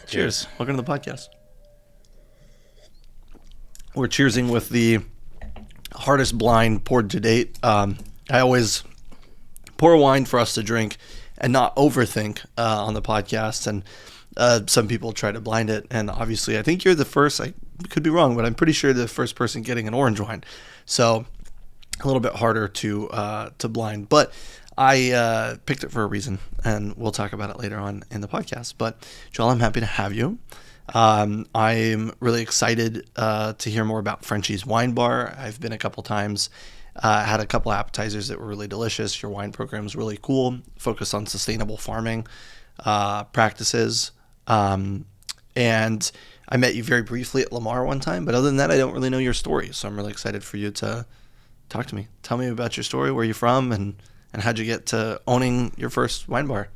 Cheers. Welcome to the podcast. We're cheersing with the hardest blind poured to date. I always pour wine for us to drink and not overthink on the podcast. And some people try to blind it. And obviously, I think you're the first. I could be wrong, but I'm pretty sure the first person getting an orange wine. So a little bit harder to blind. But I picked it for a reason, and we'll talk about it later on in the podcast. But Joel, I'm happy to have you. I'm really excited to hear more about Frenchie's Wine Bar. I've been a couple times, had a couple appetizers that were really delicious. Your wine program is really cool, focused on sustainable farming practices. And I met you very briefly at Lamar one time, but other than that, I don't really know your story. So I'm really excited for you to talk to me. Tell me about your story, where you're from, and how'd you get to owning your first wine bar?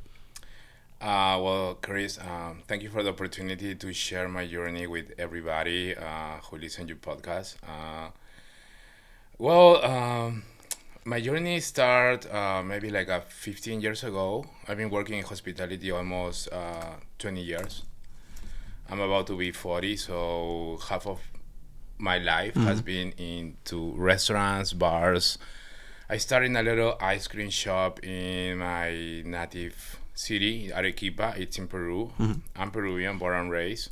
Well, Chris, thank you for the opportunity to share my journey with everybody who listen to your podcast. My journey started maybe like 15 years ago. I've been working in hospitality almost 20 years. I'm about to be 40, so half of my life has been into restaurants, bars. I started in a little ice cream shop in my native city, Arequipa. It's in Peru. I'm Peruvian, born and raised.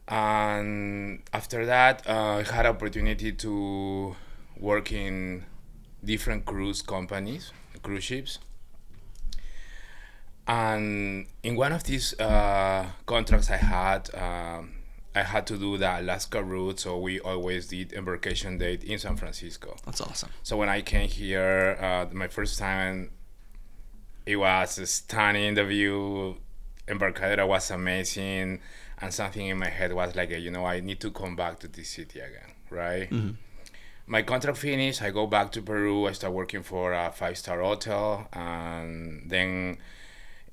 And after that, I had opportunity to work in different cruise companies, cruise ships. And in one of these contracts I had to do the Alaska route, so we always did embarkation date in San Francisco. That's awesome. So when I came here, my first time, it was stunning. The view, Embarcadero was amazing, and something in my head was like, I need to come back to this city again, right? My contract finished. I go back to Peru. I start working for a 5-star hotel, and then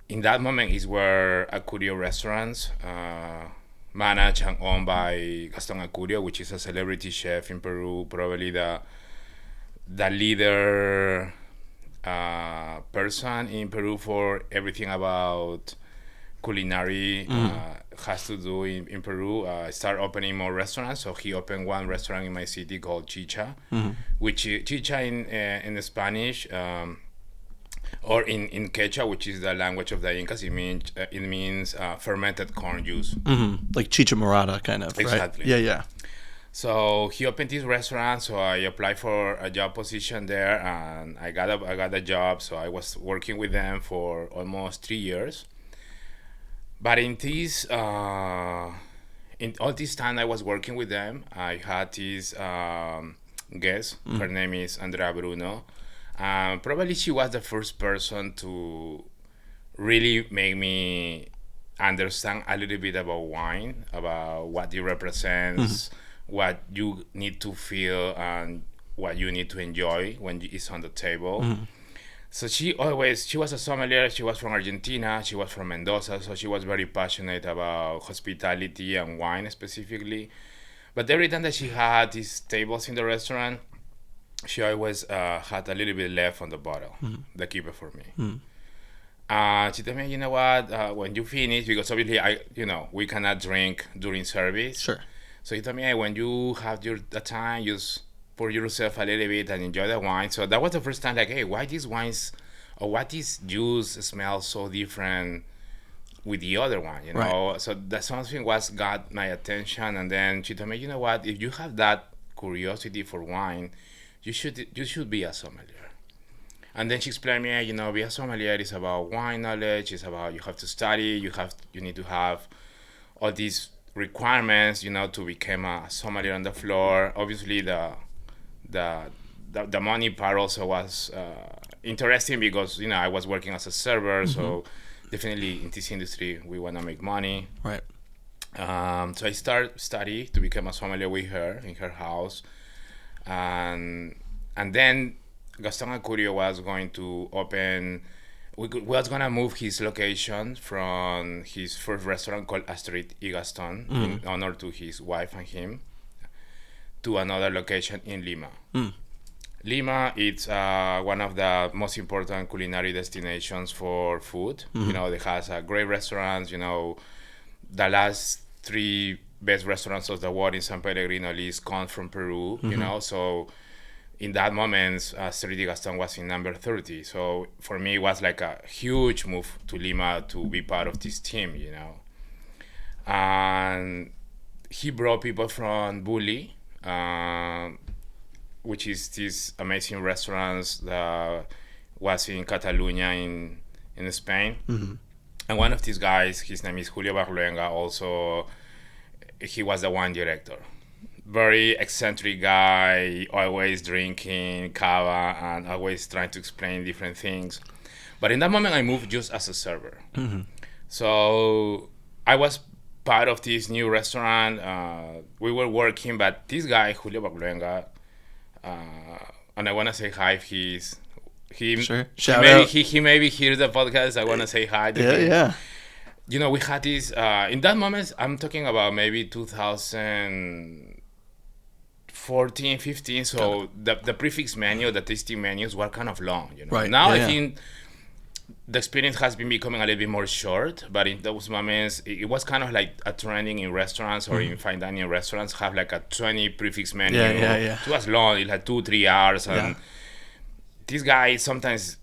in that moment is where Acurio Restaurants, managed and owned by Gastón Acurio, which is a celebrity chef in Peru, probably the leader person in Peru for everything about culinary has to do in Peru. Start opening more restaurants. So he opened one restaurant in my city called Chicha, which Chicha in Spanish, or in Quechua, which is the language of the Incas, it means fermented corn juice. Like chicha morada, kind of, Exactly. Right? Yeah. So he opened this restaurant, so I applied for a job position there, and I got a job. So I was working with them for almost 3 years. But in all this time I was working with them, I had this guest. Her name is Andrea Bruno. Probably she was the first person to really make me understand a little bit about wine, about what it represents, what you need to feel, and what you need to enjoy when it's on the table. So she was a sommelier. She was from Argentina. She was from Mendoza. So she was very passionate about hospitality and wine specifically. But every time that she had these tables in the restaurant, she always had a little bit left on the bottle, the keeper for me. She told me, you know what, when you finish, because obviously we cannot drink during service. Sure. So he told me, hey, when you have the time, just pour yourself a little bit and enjoy the wine. So that was the first time, like, hey, why these wines or what this juice smells so different with the other one, Right. So that something got my attention. And then she told me, you know what, if you have that curiosity for wine, you should be a sommelier. And then she explained me, be a sommelier is about wine knowledge. It's about you have to study. You need to have all these requirements, to become a sommelier on the floor. Obviously, the money part also was interesting because I was working as a server, so definitely in this industry we want to make money. Right. So I study to become a sommelier with her in her house, and then Gastón Acurio was going to open. Was gonna move his location from his first restaurant called Astrid y Gastón in honor to his wife and him to another location in Lima. Lima, it's one of the most important culinary destinations for food. You know, it has great restaurants. You know, the last three best restaurants of the world in San Pellegrino list come from Peru. You know, so in that moment, Astrid Gastón was in number 30. So for me, it was like a huge move to Lima to be part of this team. You know, and he brought people from Bulli. Which is this amazing restaurants that was in Catalonia in Spain. And one of these guys, his name is Julio Barluenga, also he was the wine director. Very eccentric guy, always drinking cava and always trying to explain different things. But in that moment, I moved just as a server. So I was part of this new restaurant. We were working, but this guy, Julio Barluenga, and I want to say hi if Sure. Shout out. He maybe hears the podcast. I want to say hi to him. Yeah. You know, we had this in that moment. I'm talking about maybe 2014, 15. So the prefix menu, the tasting menus were kind of long. You know, Right. now Yeah, I think the experience has been becoming a little bit more short. But in those moments, it was kind of like a trending in restaurants or in fine dining restaurants have like a 20 prefix menu. Yeah. It was long. It had 2-3 hours, and this guy sometimes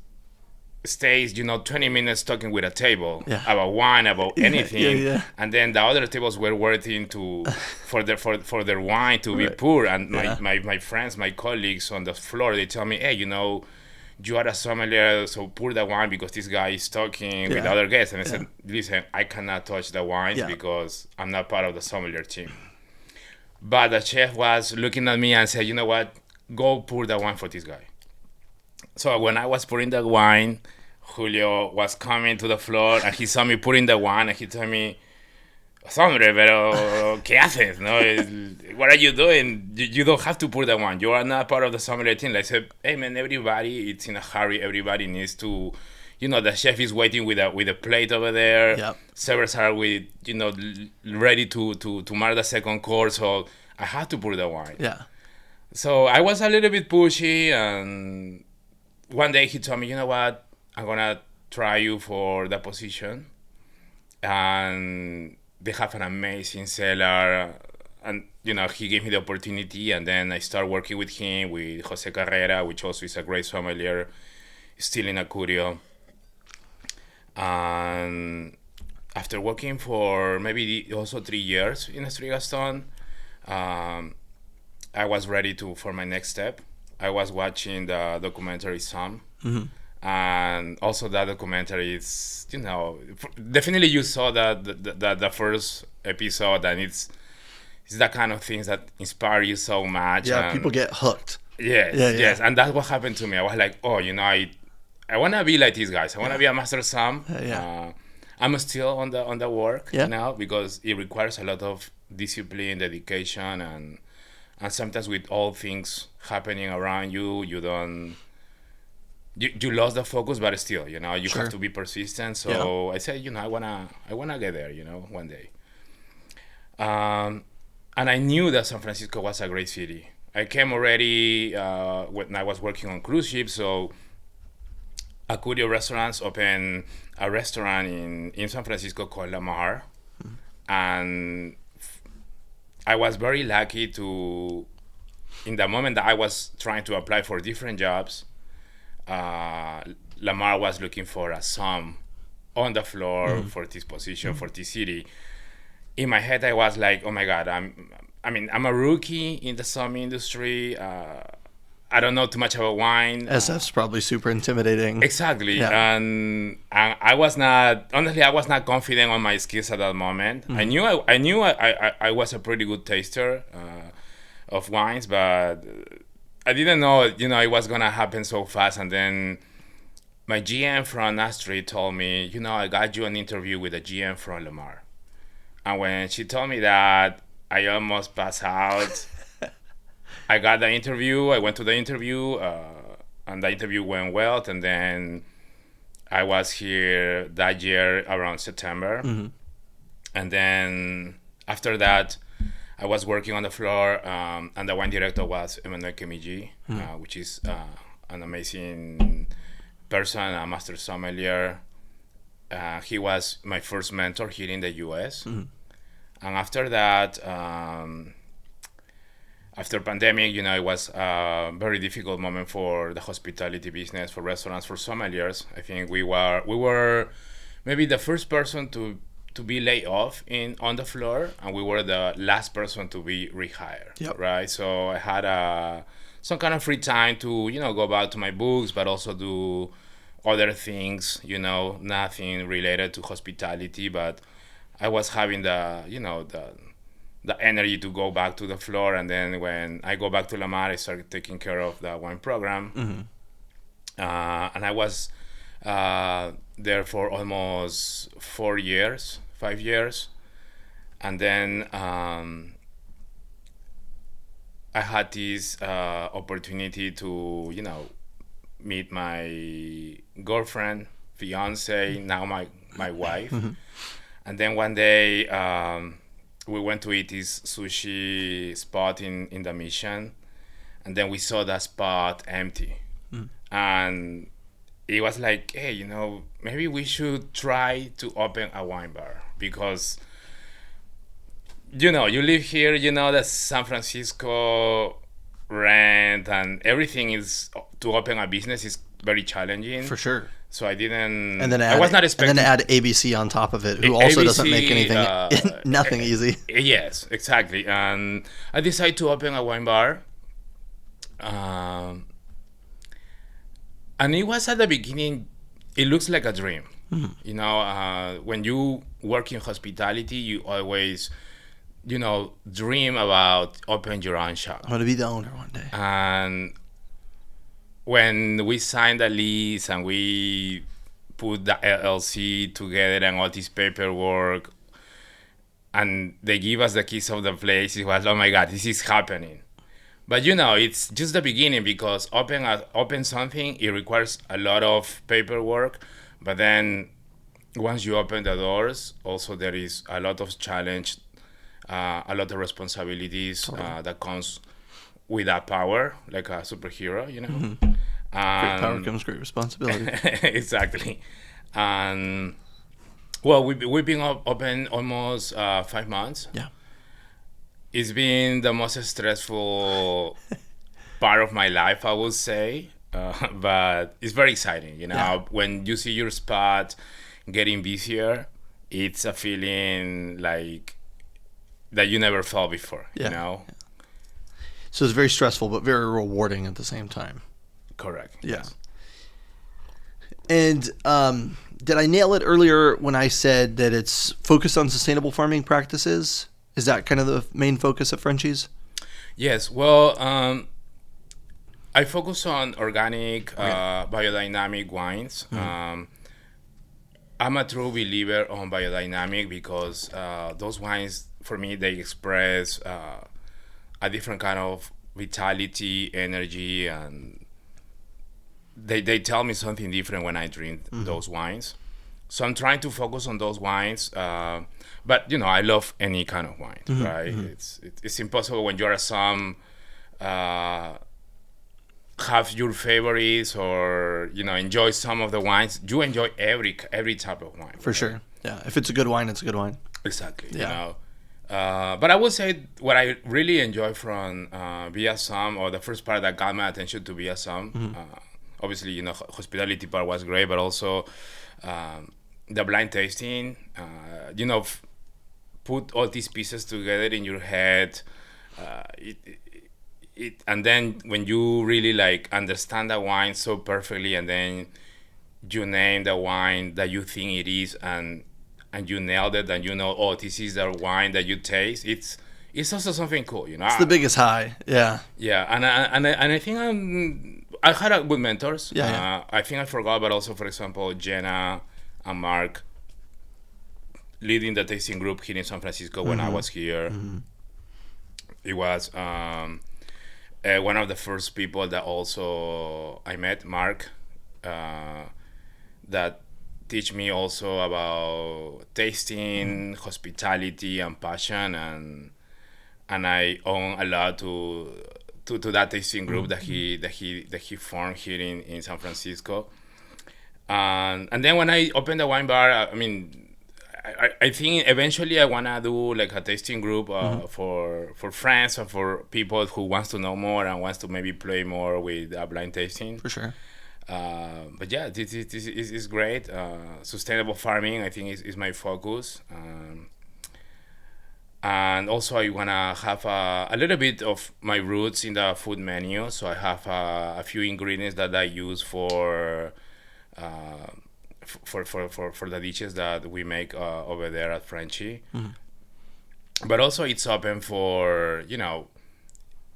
stays, 20 minutes talking with a table about wine, about anything, and then the other tables were waiting for their wine to be poured. And my friends, my colleagues on the floor, they tell me, hey, you are a sommelier, so pour the wine because this guy is talking with other guests. And I said, listen, I cannot touch the wines because I'm not part of the sommelier team. But the chef was looking at me and said, you know what, go pour the wine for this guy. So when I was pouring the wine, Julio was coming to the floor and he saw me pouring the wine and he told me, hombre, pero ¿qué haces? No? What are you doing? You don't have to pour the wine. You are not part of the sommelier team. I said, hey man, everybody, it's in a hurry. Everybody needs to, the chef is waiting with a plate over there. Yep. Servers are ready to mark the second course. So I had to pour the wine. Yeah. So I was a little bit pushy, and one day he told me, you know what, I'm gonna try you for the position. And they have an amazing cellar, and he gave me the opportunity, and then I started working with him, with Jose Carrera, which also is a great sommelier, still in Acurio. And after working for maybe also 3 years in Astrid Gastón, I was ready for my next step. I was watching the documentary Some. And also that documentary is, definitely you saw the first episode, and it's that kind of things that inspire you so much. Yeah, and people get hooked. Yes, and that's what happened to me. I was like, oh, I want to be like these guys. I want to be a master Sam. I'm still on the work now because it requires a lot of discipline, dedication, and sometimes with all things happening around you, you don't. You lost the focus, but still, you have to be persistent. So I said, I wanna get there, one day. And I knew that San Francisco was a great city. I came already when I was working on cruise ships. So Acurio Restaurants opened a restaurant in San Francisco called Lamar, and I was very lucky to, in the moment that I was trying to apply for different jobs. Lamar was looking for a som on the floor for this position, for this city. In my head, I was like, oh my God, I'm a rookie in the som industry. I don't know too much about wine. SF's probably super intimidating. Exactly. And I was not confident on my skills at that moment. I knew I was a pretty good taster of wines, but I didn't know, it was going to happen so fast. And then my GM from Astrid told me, I got you an interview with a GM from Lamar. And when she told me that, I almost passed out. I got the interview. I went to the interview, and the interview went well. And then I was here that year around September. And then after that, I was working on the floor, and the wine director was Emmanuel Kemiji, which is an amazing person, a master sommelier. He was my first mentor here in the U.S. And after that, after pandemic, it was a very difficult moment for the hospitality business, for restaurants, for sommeliers. I think we were maybe the first person to be laid off on the floor, and we were the last person to be rehired. Yep. Right. So I had some kind of free time to go back to my books, but also do other things. Nothing related to hospitality, but I was having the energy to go back to the floor. And then when I go back to Lamar, I started taking care of the wine program. And I was there for almost 5 years. And then I had this opportunity to, meet my girlfriend, fiance, now my wife. And then one day, we went to eat this sushi spot in the Mission, and then we saw that spot empty. And it was like, hey, maybe we should try to open a wine bar, because you live here, the San Francisco rent and everything is, to open a business is very challenging. For sure. So I didn't. And then I was not expecting. And then add ABC on top of it, who also ABC, doesn't make anything, nothing easy. Yes, exactly. And I decided to open a wine bar. And it was at the beginning, it looks like a dream. When you work in hospitality, you always, dream about opening your own shop. I'm going to be the owner one day. And when we signed the lease and we put the LLC together and all this paperwork, and they give us the keys of the place, it was, oh my God, this is happening. But it's just the beginning, because open something, it requires a lot of paperwork. But then once you open the doors, also there is a lot of challenge, a lot of responsibilities that comes with that power, like a superhero, Great power comes great responsibility. Exactly. And well, we've been open almost 5 months. Yeah. It's been the most stressful part of my life, I would say, but it's very exciting. Yeah. When you see your spot getting busier, it's a feeling like that you never felt before. Yeah. So it's very stressful, but very rewarding at the same time. Correct. Yeah. And did I nail it earlier when I said that it's focused on sustainable farming practices? Is that kind of the main focus of Frenchies? Yes. Well, I focus on organic, biodynamic wines. I'm a true believer on biodynamic, because those wines, for me, they express a different kind of vitality, energy, and they tell me something different when I drink those wines. So I'm trying to focus on those wines, but I love any kind of wine, right? It's impossible when you're a som, have your favorites, or enjoy some of the wines. You enjoy every type of wine. For sure. Yeah. If it's a good wine, it's a good wine. Exactly. Yeah. But I would say what I really enjoy from BSM, or the first part that got my attention to BSM, obviously, hospitality part was great, but also the blind tasting, put all these pieces together in your head. And then when you really understand the wine so perfectly, and then you name the wine that you think it is, and you nailed it, and this is the wine that you taste. It's also something cool, It's the biggest high. Yeah. Yeah, and I think I had good mentors. Yeah. I think I forgot, but also, for example, Jenna and Mark leading the tasting group here in San Francisco when I was here. It was one of the first people that also I met, Mark, that teach me also about tasting, hospitality, and passion. and I owe a lot to that tasting group that he formed here in San Francisco. And then when I opened the wine bar, I mean, I think eventually I wanna do like a tasting group for friends or for people who wants to know more and wants to maybe play more with blind tasting. For sure. But yeah, this is great. Sustainable farming, I think, is my focus. And also I wanna have a little bit of my roots in the food menu. So I have a few ingredients that I use for the dishes that we make over there at Frenchy. But also it's open for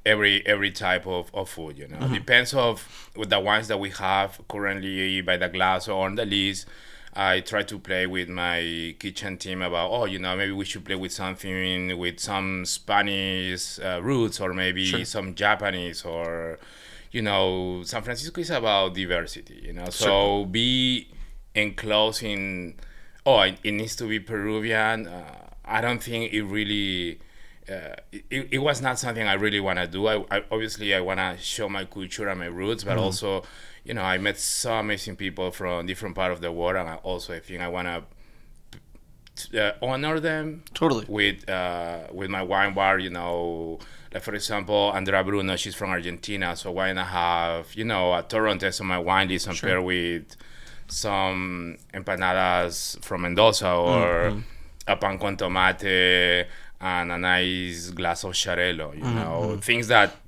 every type of food. Depends of with the wines that we have currently by the glass or on the list. I try to play with my kitchen team about maybe we should play with something with some Spanish roots, or maybe some Japanese, or San Francisco is about diversity, so be enclosed in it needs to be Peruvian. I don't think it really it was not something I really want to do. I obviously I want to show my culture and my roots, but also I met so amazing people from different part of the world, and I think I want to honor them Totally with my wine bar. Like for example, Andrea Bruno, she's from Argentina, so why not have a Torontel on my wine list and pair with some empanadas from Mendoza, or a pan con tomate and a nice glass of Xarelo. Things that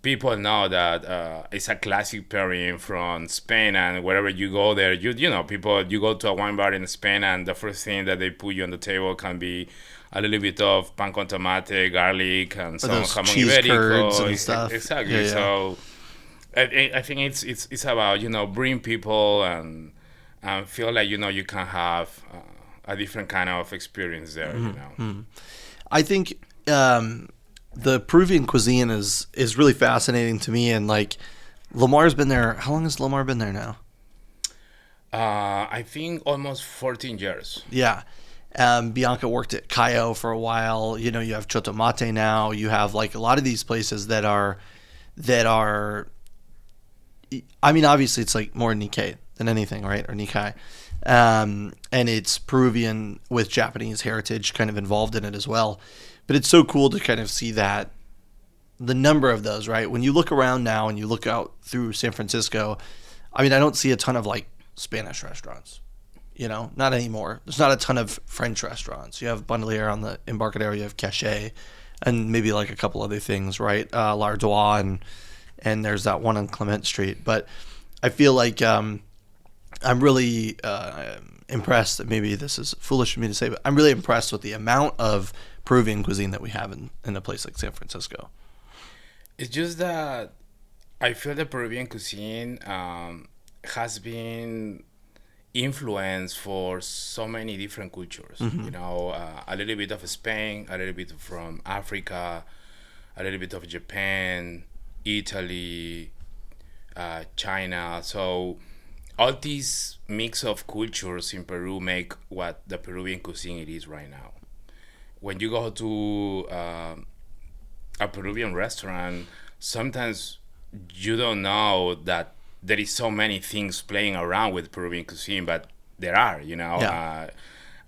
people know that it's a classic pairing from Spain, and wherever you go there, you go to a wine bar in Spain, and the first thing that they put you on the table can be a little bit of pan con tomate, garlic, and some jamón cheese ibérico curds and stuff. Exactly. Yeah. So I think it's about bring people and feel like you can have a different kind of experience there. I think the Peruvian cuisine is really fascinating to me, and like Lamar's been there. How long has Lamar been there now? I think almost 14 years. Yeah. Bianca worked at Cayo for a while. You have Chotomate now. You have like a lot of these places that are I mean, obviously it's like more Nikkei than anything, right? Or Nikkei. And it's Peruvian with Japanese heritage kind of involved in it as well. But it's so cool to kind of see that the number of those, right? When you look around now and you look out through San Francisco, I mean, I don't see a ton of like Spanish restaurants, not anymore. There's not a ton of French restaurants. You have Bandelier on the Embarcadero, you have Cachet, and maybe like a couple other things, right? L'Ardois, and there's that one on Clement Street. But I feel like I'm really impressed. Maybe this is foolish for me to say, but I'm really impressed with the amount of Peruvian cuisine that we have in a place like San Francisco. It's just that I feel the Peruvian cuisine has been influenced for so many different cultures. A little bit of Spain, a little bit from Africa, a little bit of Japan, Italy, China. So all these mix of cultures in Peru make what the Peruvian cuisine it is right now. When you go to a Peruvian restaurant, sometimes you don't know that there is so many things playing around with Peruvian cuisine, but there are, Yeah.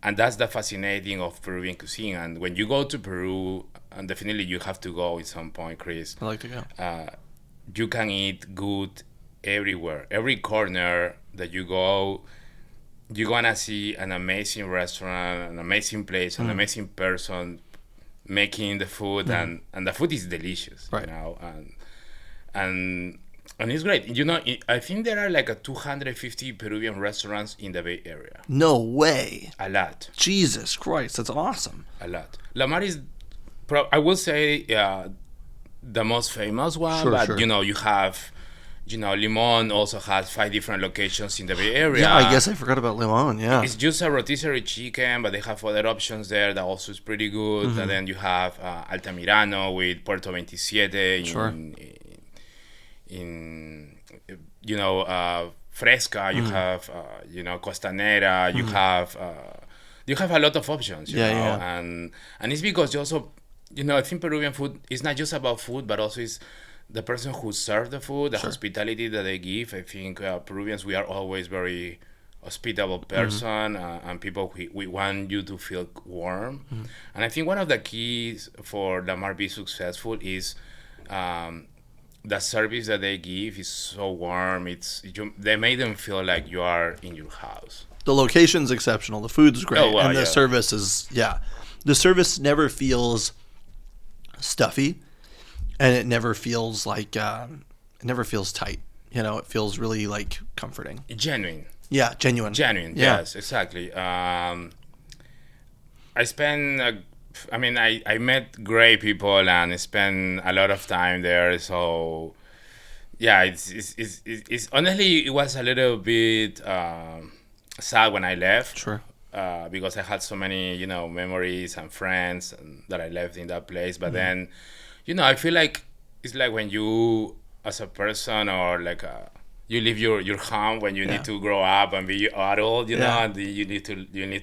And that's the fascinating of Peruvian cuisine. And when you go to Peru, and definitely you have to go at some point, Chris. I like to go. You can eat good everywhere. Every corner that you go, you're gonna see an amazing restaurant, an amazing place, an amazing person making the food, and the food is delicious, Right. and it's great. I think there are like 250 Peruvian restaurants in the Bay Area. No way. A lot. Jesus Christ, that's awesome. A lot. Lamar is, I will say, the most famous one, Sure, but sure. you have, Limon also has 5 different locations in the Bay Area. Yeah, I guess I forgot about Limon. Yeah. It's just a rotisserie chicken, but they have other options there that also is pretty good. And then you have Altamirano with Puerto 27 Sure. in Fresca. You have Costanera. You have a lot of options. Yeah. And it's because you also I think Peruvian food is not just about food, but also is the person who served the food, the hospitality that they give. I think Peruvians, we are always very hospitable person, and people we want you to feel warm. And I think one of the keys for the Mar be successful is the service that they give is so warm. They made them feel like you are in your house. The location's exceptional. The food's great, Oh, well, and the yeah. service is The service never feels stuffy, and it never feels like it never feels tight. It feels really like comforting. Genuine. Yeah, genuine. Genuine. Yeah. Yes, exactly. I spent. I met great people and spent a lot of time there. So, yeah, it's honestly it was a little bit sad when I left. Sure. Because I had so many, memories and friends that I left in that place. But then, I feel like it's like when you, as a person, or like you leave your home when you need to grow up and be adult, and you need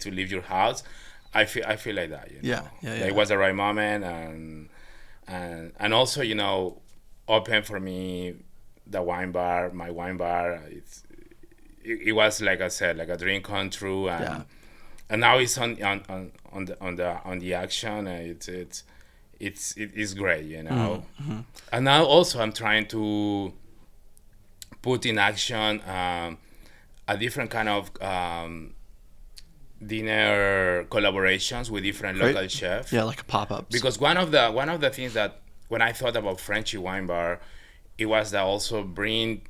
to leave your house. I feel like that. It was the right moment, and also open for me the wine bar, my wine bar. It was, like I said, like a dream come true, and now it's on the action. It's great, And now also I'm trying to put in action a different kind of dinner collaborations with different local chefs. Yeah, like a pop-ups. Because one of the things that when I thought about Frenchy wine bar, it was that also bring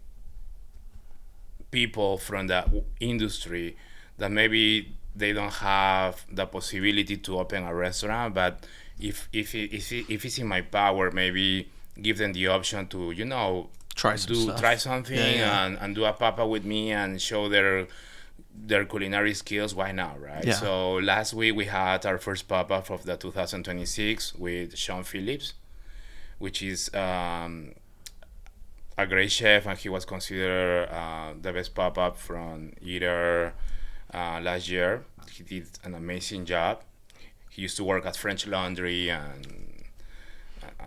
people from the industry that maybe they don't have the possibility to open a restaurant, but if it's in my power, maybe give them the option to try something and do a pop-up with me and show their culinary skills. Why not, right? Yeah. So last week we had our first pop-up of the 2026 with Sean Phillips, which is a great chef, and he was considered the best pop-up from either last year. He did an amazing job. He used to work at French Laundry and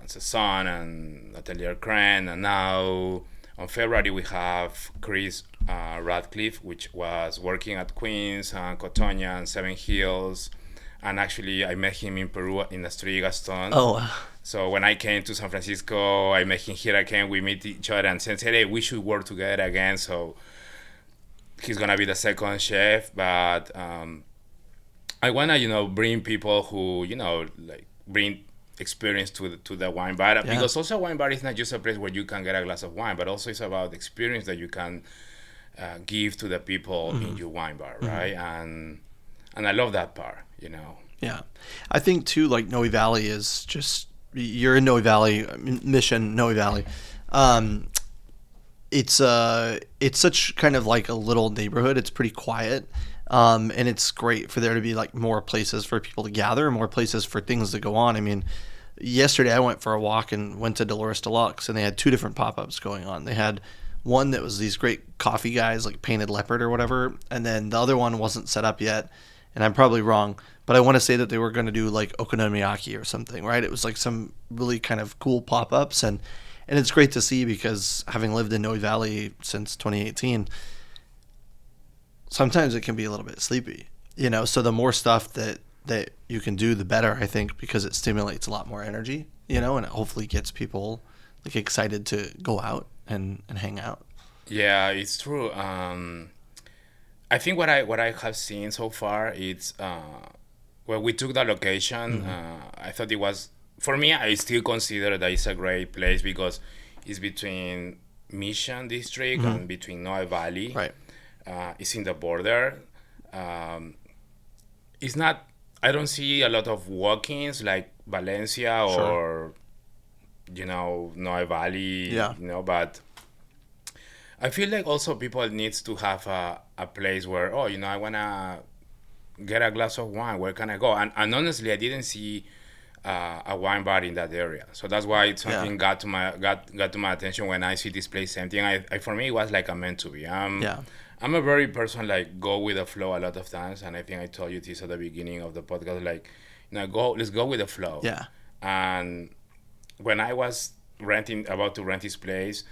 Saison and Atelier Cran, and now on February we have Chris Radcliffe, which was working at Queens and Cotonia and Seven Hills, and actually I met him in Peru in Astrid, Gastón. Oh. So when I came to San Francisco, I met him here again. We meet each other and said, hey, we should work together again. So he's gonna be the second chef, but I wanna bring people who like bring experience to the wine bar, because also wine bar is not just a place where you can get a glass of wine, but also it's about the experience that you can give to the people in your wine bar, right? And I love that part. Yeah, I think too, like Noe Valley is just, you're in Noe Valley, Mission Noe Valley. It's such kind of like a little neighborhood. It's pretty quiet. And it's great for there to be like more places for people to gather, more places for things to go on. I mean, yesterday I went for a walk and went to Dolores Deluxe, and they had two different pop-ups going on. They had one that was these great coffee guys, like Painted Leopard or whatever, and then the other one wasn't set up yet, and I'm probably wrong, but I want to say that they were going to do like okonomiyaki or something, right? It was like some really kind of cool pop-ups, and it's great to see, because having lived in Noe Valley since 2018, sometimes it can be a little bit sleepy, so the more stuff that you can do, the better, I think, because it stimulates a lot more energy, and it hopefully gets people like excited to go out and hang out. Yeah, it's true. I think what I have seen so far, it's when we took the location, I thought it was, for me, I still consider that it's a great place because it's between Mission District and between Noe Valley. Right. It's in the border. It's not, I don't see a lot of walk-ins like Valencia or, Noe Valley, but I feel like also people needs to have a place where, I want to get a glass of wine. Where can I go? And honestly, I didn't see a wine bar in that area. So that's why something got to my attention when I see this place empty. And for me, it was like a meant to be. I'm a very person like go with the flow a lot of times, and I think I told you this at the beginning of the podcast. Like, let's go with the flow. Yeah. And when I was about to rent this place,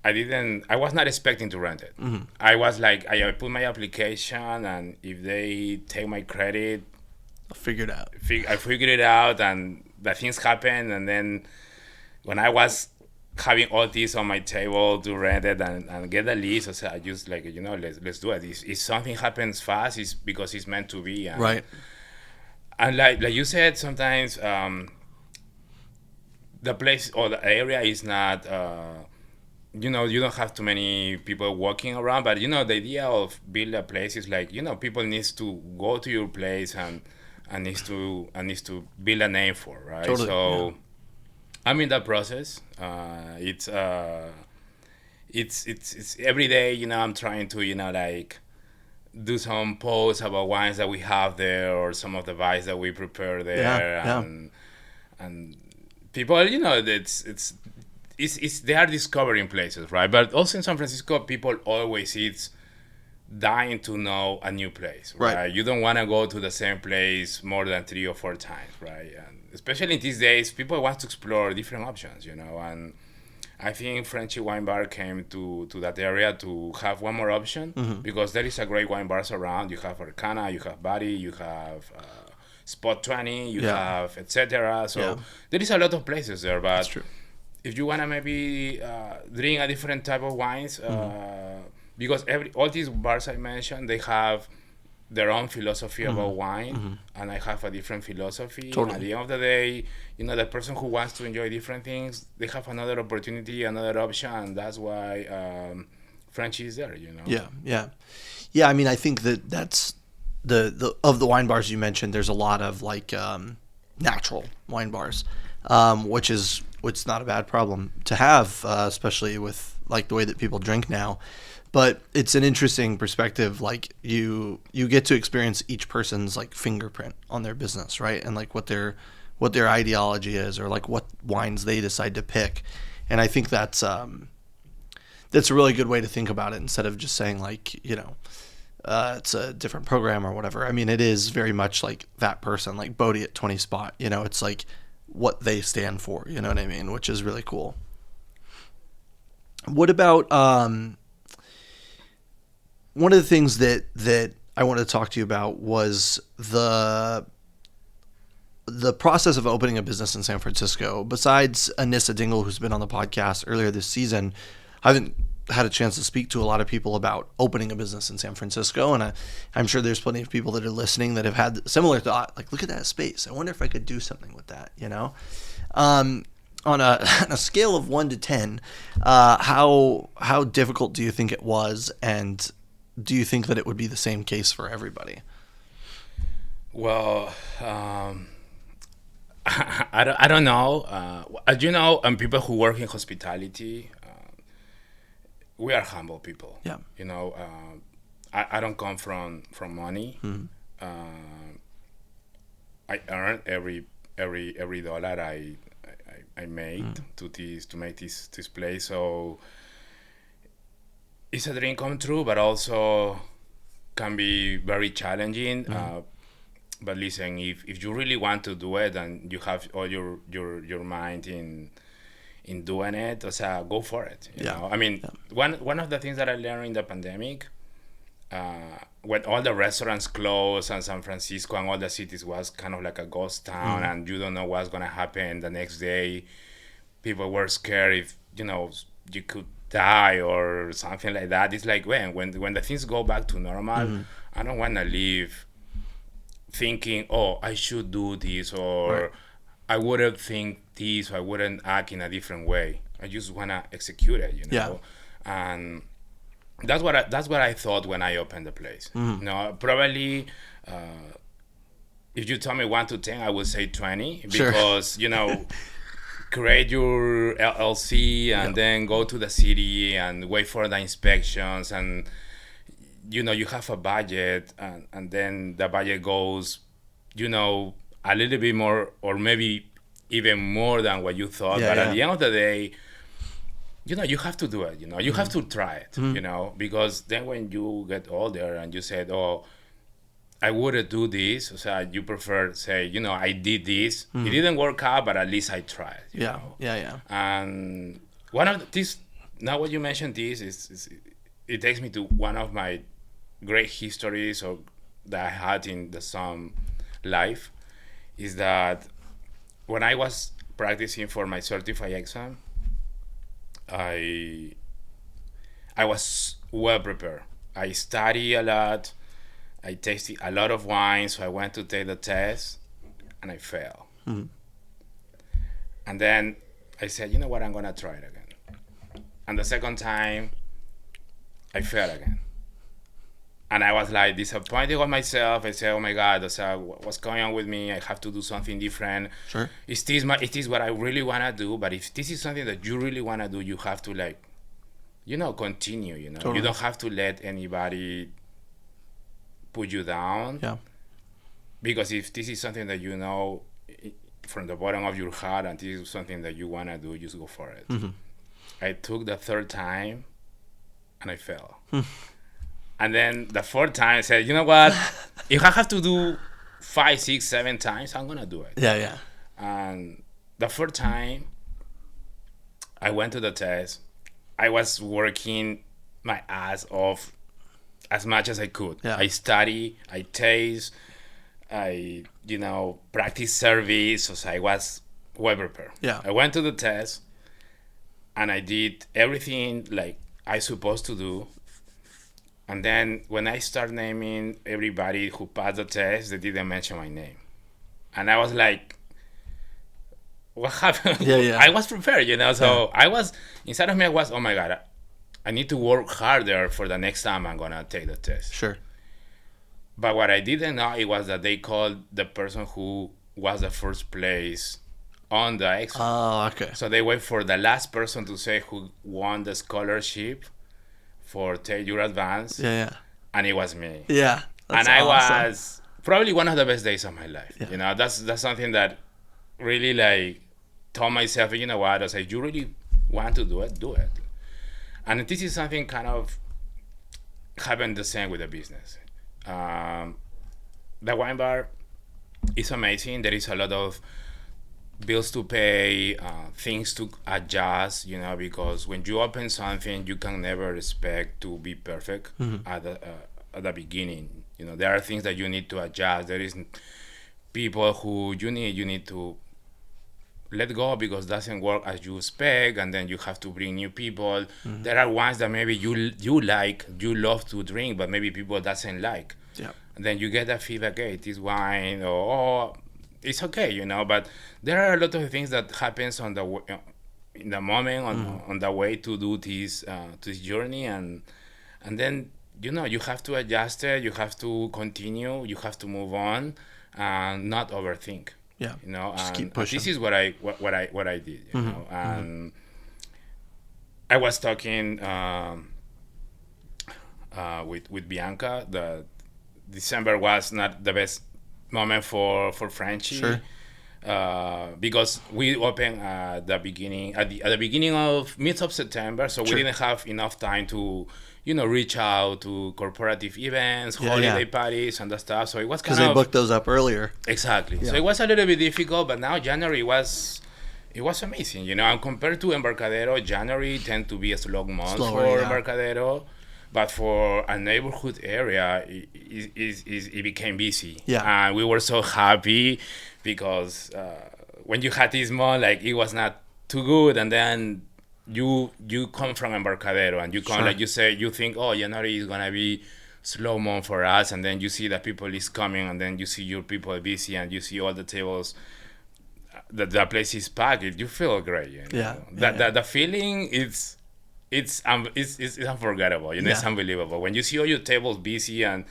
I was not expecting to rent it. I was like, I put my application, and if they take my credit, I'll figure it out. I figured it out, and the things happened. And then when I was having all this on my table to rent it and get the lease, I just like, let's do it. If something happens fast, it's because it's meant to be. And, Right. And like you said, sometimes the place or the area is not. You don't have too many people walking around, but the idea of build a place is like, people needs to go to your place and needs to build a name for, right? Totally, So yeah. I'm in that process. It's every day, I'm trying to, like do some posts about wines that we have there or some of the wines that we prepare there. Yeah. And people, they are discovering places, right? But also in San Francisco, people always dying to know a new place, right? You don't want to go to the same place more than 3 or 4 times, right? And especially in these days, people want to explore different options, and I think Frenchy Wine Bar came to that area to have one more option, because there is a great wine bars around. You have Arcana, you have Buddy, you have Spot 20, you have etc. So there is a lot of places there, but That's true. if you want to maybe drink a different type of wines, because all these bars I mentioned, they have their own philosophy about wine, and I have a different philosophy. Totally. At the end of the day, the person who wants to enjoy different things, they have another opportunity, another option, and that's why French is there. Yeah. I mean, I think that's the of the wine bars you mentioned. There's a lot of like natural wine bars, which is not a bad problem to have, especially with like the way that people drink now. But it's an interesting perspective. Like you get to experience each person's like fingerprint on their business, right? And like what their ideology is, or like what wines they decide to pick. And I think that's a really good way to think about it, instead of just saying like, it's a different program or whatever. I mean, it is very much like that person, like Bodhi at 20 Spot. It's like what they stand for. You know what I mean? Which is really cool. What about one of the things that I wanted to talk to you about was the process of opening a business in San Francisco. Besides Anissa Dingle, who's been on the podcast earlier this season, I haven't had a chance to speak to a lot of people about opening a business in San Francisco. And I'm sure there's plenty of people that are listening that have had similar thought, like, look at that space. I wonder if I could do something with that, On a scale of 1 to 10, how difficult do you think it was, and do you think that it would be the same case for everybody? Well, I don't know. As you know, people who work in hospitality, we are humble people. Yeah. I don't come from money. I earn every dollar I made to make this place. So it's a dream come true, but also can be very challenging. But listen, if you really want to do it and you have all your mind in doing it, go for it. You know? I mean, one of the things that I learned in the pandemic, when all the restaurants closed and San Francisco and all the cities was kind of like a ghost town, and you don't know what's gonna happen the next day. People were scared if you could die or something like that. It's like when the things go back to normal, I don't want to leave thinking, oh, I should do this, or I wouldn't think this, or I wouldn't act in a different way. I just want to execute it, and that's what I thought when I opened the place. Probably if you tell me 1 to 10, I would say 20, because create your LLC and then go to the city and wait for the inspections, and you have a budget, and then the budget goes a little bit more, or maybe even more than what you thought. But at the end of the day, you have to do it. You have to try it. Because then when you get older and you said, oh, I wouldn't do this. So you prefer say, I did this. It didn't work out, but at least I tried. You know? Yeah. And one of this, now what you mentioned this is it takes me to one of my great histories that I had in the Somm life, is that when I was practicing for my certified exam, I was well prepared. I studied a lot. I tasted a lot of wine, so I went to take the test, and I failed. And then I said, you know what, I'm going to try it again. And the second time, I failed again. And I was like disappointed with myself. I said, oh my God, what's going on with me? I have to do something different. Sure. Is this what I really want to do? But if this is something that you really want to do, you have to continue, Totally. You don't have to let anybody put you down. Yeah. Because if this is something that from the bottom of your heart and this is something that you want to do, just go for it. I took the third time and I fell. And then the fourth time I said, you know what? If I have to do 5, 6, 7 times, I'm going to do it. Yeah. And the fourth time I went to the test. I was working my ass off as much as I could. Yeah. I study, I taste, I, practice service. So I was well prepared. Yeah. I went to the test and I did everything like I supposed to do. And then when I start naming everybody who passed the test, they didn't mention my name. And I was like, what happened? Yeah. I was prepared, So I was, inside of me, oh my God, I need to work harder for the next time I'm going to take the test. Sure. But what I didn't know, it was that they called the person who was the first place on the exam. Oh, okay. So they wait for the last person to say who won the scholarship for Take Your Advance. Yeah. And it was me. Yeah. And I was probably one of the best days of my life. Yeah. That's something that really told myself, you know what, I was like, you really want to do it, do it. And this is something kind of happened the same with the business. The wine bar is amazing. There is a lot of bills to pay, things to adjust, because when you open something, you can never expect to be perfect at the beginning. There are things that you need to adjust. There is people who you need to let go because it doesn't work as you expect, and then you have to bring new people. There are wines that maybe you like, you love to drink, but maybe people doesn't like. Yeah. And then you get that feedback, hey, this wine, or it's okay, but there are a lot of things that happens in the moment, on the way to do this journey, and then you have to adjust it, you have to continue, you have to move on, and not overthink. Yeah. Just keep pushing. This is what I did, and I was talking with Bianca. The December was not the best moment for Frenchie. Sure. Because we opened at the beginning of mid of September, so Sure. we didn't have enough time to reach out to corporative events, holiday parties and that stuff. So it was kind of, because they booked those up earlier. Exactly. Yeah. So it was a little bit difficult, but now January was amazing, and compared to Embarcadero, January tend to be a slow month for Embarcadero. But for a neighborhood area, it became busy. Yeah. And we were so happy because when you had this month, it was not too good. And then you come from Embarcadero and you come, Sure. like you say, you think, oh, January is going to be slow month for us. And then you see that people is coming, and then you see your people busy, and you see all the tables, the place is packed. You feel great. Yeah. The feeling is... It's unforgettable, It's unbelievable. When you see all your tables busy, and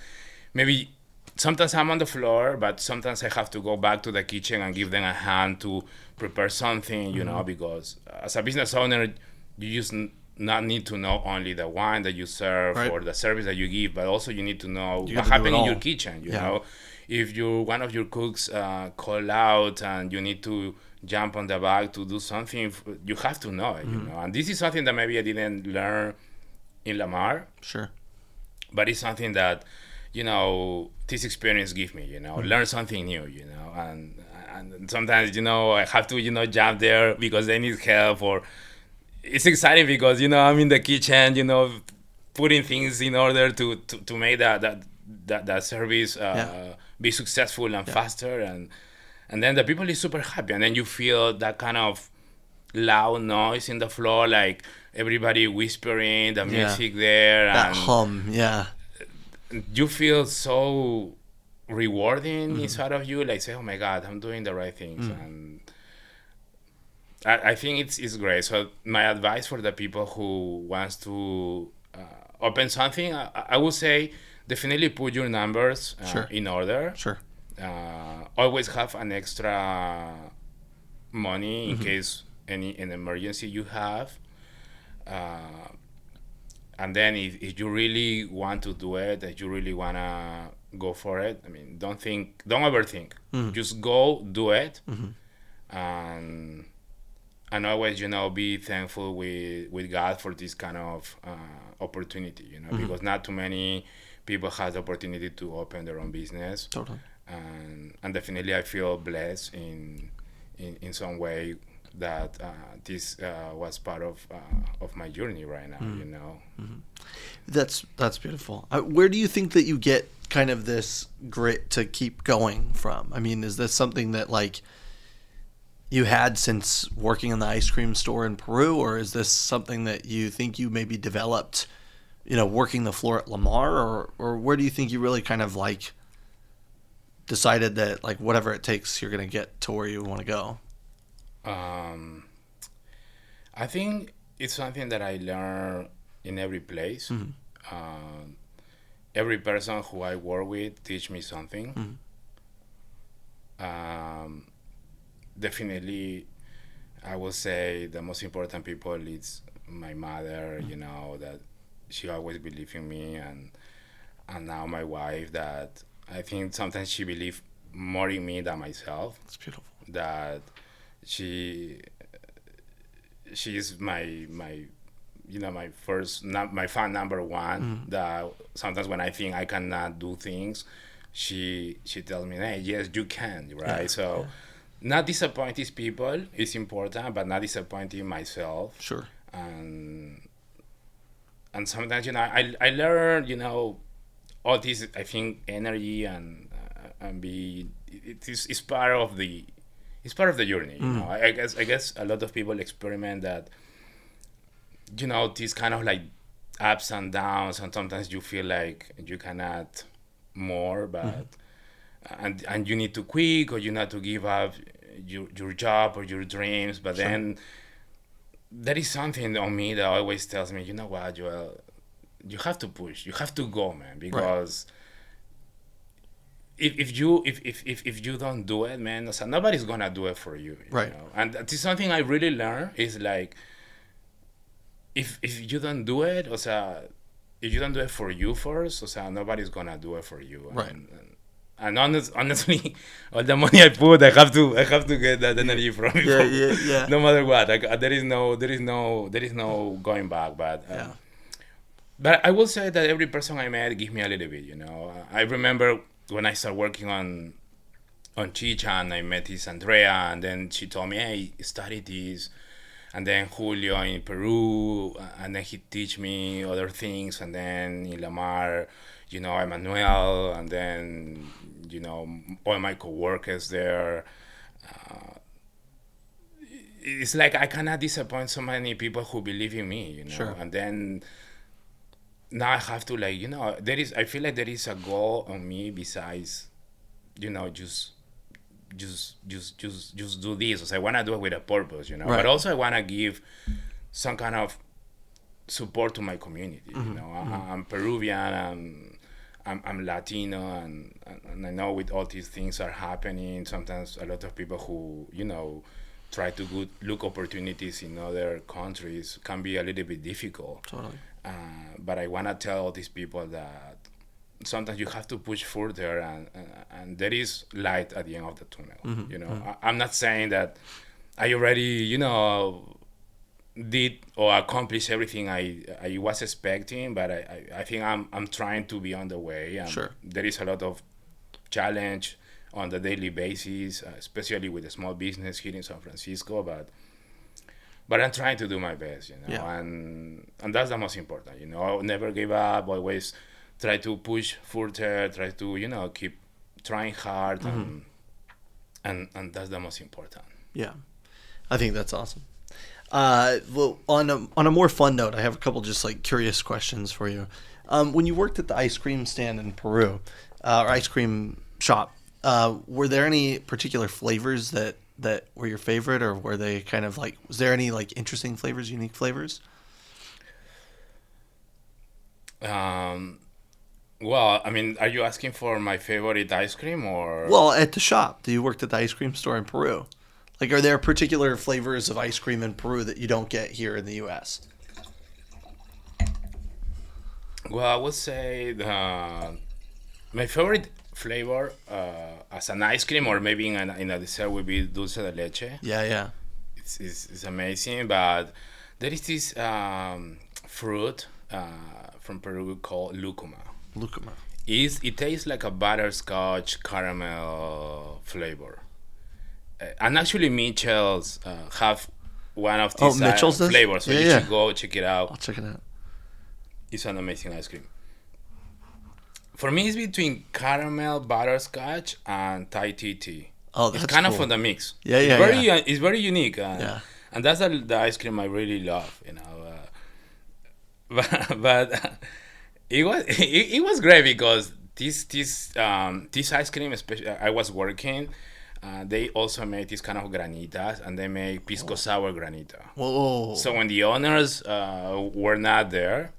maybe sometimes I'm on the floor, but sometimes I have to go back to the kitchen and give them a hand to prepare something, because as a business owner, you just not need to know only the wine that you serve or the service that you give, but also you need to know what happened in your kitchen, you know. If one of your cooks call out and you need to jump on the bag to do something, you have to know it, And this is something that maybe I didn't learn in Lamar. Sure. But it's something that, this experience give me, learn something new, and sometimes, I have to, jump there because they need help, or it's exciting because, I'm in the kitchen, putting things in order to make that service be successful and faster, and then the people is super happy, and then you feel that kind of loud noise in the floor, like everybody whispering the music there, that and hum, you feel so rewarding inside of you, like say, oh my god, I'm doing the right things. And I think it's great. So my advice for the people who wants to open something, I would say definitely put your numbers in order. Sure. Always have an extra money in case an emergency you have. And then if you really want to do it, if you really want to go for it, I mean, don't overthink. Just go do it. And always, be thankful with God for this kind of opportunity, because not too many people have the opportunity to open their own business. Totally. And definitely I feel blessed in some way that this was part of my journey right now, That's beautiful. Where do you think that you get kind of this grit to keep going from? I mean, is this something that like you had since working in the ice cream store in Peru, or is this something that you think you maybe developed, working the floor at Lamar, or where do you think you really kind of like decided that like whatever it takes, you're going to get to where you want to go? I think it's something that I learn in every place. Every person who I work with teach me something. Definitely, I would say the most important people is my mother. That she always believed in me, and now my wife. That I think sometimes she believes more in me than myself. That's beautiful. That she is my my first my fan number one. That sometimes when I think I cannot do things, she tells me, hey, yes, you can, right? So not disappoint these people is important, but not disappointing myself. Sure. And sometimes I learn all this, I think, energy and be it's part of the journey. I guess a lot of people experiment that these kind of like ups and downs, and sometimes you feel like you cannot more, but and you need to quit, or you need to give up your job or your dreams. But then there is something on me that always tells me, you know what, Joel, you have to push, you have to go, man, because if you don't do it, man, so nobody's gonna do it for you, right? And that is something I really learned, is like, if you don't do it, if you don't do it for you first, nobody's gonna do it for you, right? And honestly, all the money I put, I have to get that energy from you. Yeah. No matter what, there is no going back. But but I will say that every person I met give me a little bit. I remember when I started working on Chicha, and I met this Andrea, and then she told me, hey, study this. And then Julio in Peru, and then he teach me other things. And then in Lamar, Emmanuel, and then, all my coworkers there. It's like I cannot disappoint so many people who believe in me, Sure. And then now I have to, like, I feel like there is a goal on me besides, just do this. I want to do it with a purpose, Right. But also I want to give some kind of support to my community. I'm Peruvian, I'm Latino, and I know with all these things are happening, sometimes a lot of people who try to look opportunities in other countries can be a little bit difficult. Totally. But I want to tell all these people that sometimes you have to push further, and there is light at the end of the tunnel. I'm not saying that I already did or accomplish everything I was expecting, but I think I'm trying to be on the way. Sure. There is a lot of challenge on the daily basis, especially with the small business here in San Francisco, but I'm trying to do my best, Yeah. and that's the most important, I'll never give up, always try to push further, try to, keep trying hard, and that's the most important. Yeah. I think that's awesome. Well, on a more fun note, I have a couple just like curious questions for you. When you worked at the ice cream stand in Peru, or ice cream shop, were there any particular flavors that were your favorite, or were they kind of like, was there any like interesting flavors, unique flavors? Well, I mean, are you asking for my favorite ice cream or? Well, at the shop, you worked at the ice cream store in Peru. Like, are there particular flavors of ice cream in Peru that you don't get here in the U.S.? Well, I would say my favorite flavor as an ice cream or maybe in a dessert would be dulce de leche. Yeah, yeah. It's amazing, but there is this fruit from Peru called lucuma. Lucuma. It tastes like a butterscotch caramel flavor. And actually, Mitchell's have one of these Mitchell's does? flavors, so Yeah, you yeah. should go check it I'll out. check it out. It's an amazing ice cream. For me, it's between caramel, butterscotch, and Thai tea. Oh, It's that's kind cool. of on the mix. Yeah, It's yeah, very, yeah. it's very unique, Yeah. and that's the ice cream I really love. But it was great because this ice cream, especially I was working. They also made this kind of granitas, and they make pisco sour granita. Whoa. So when the owners were not there,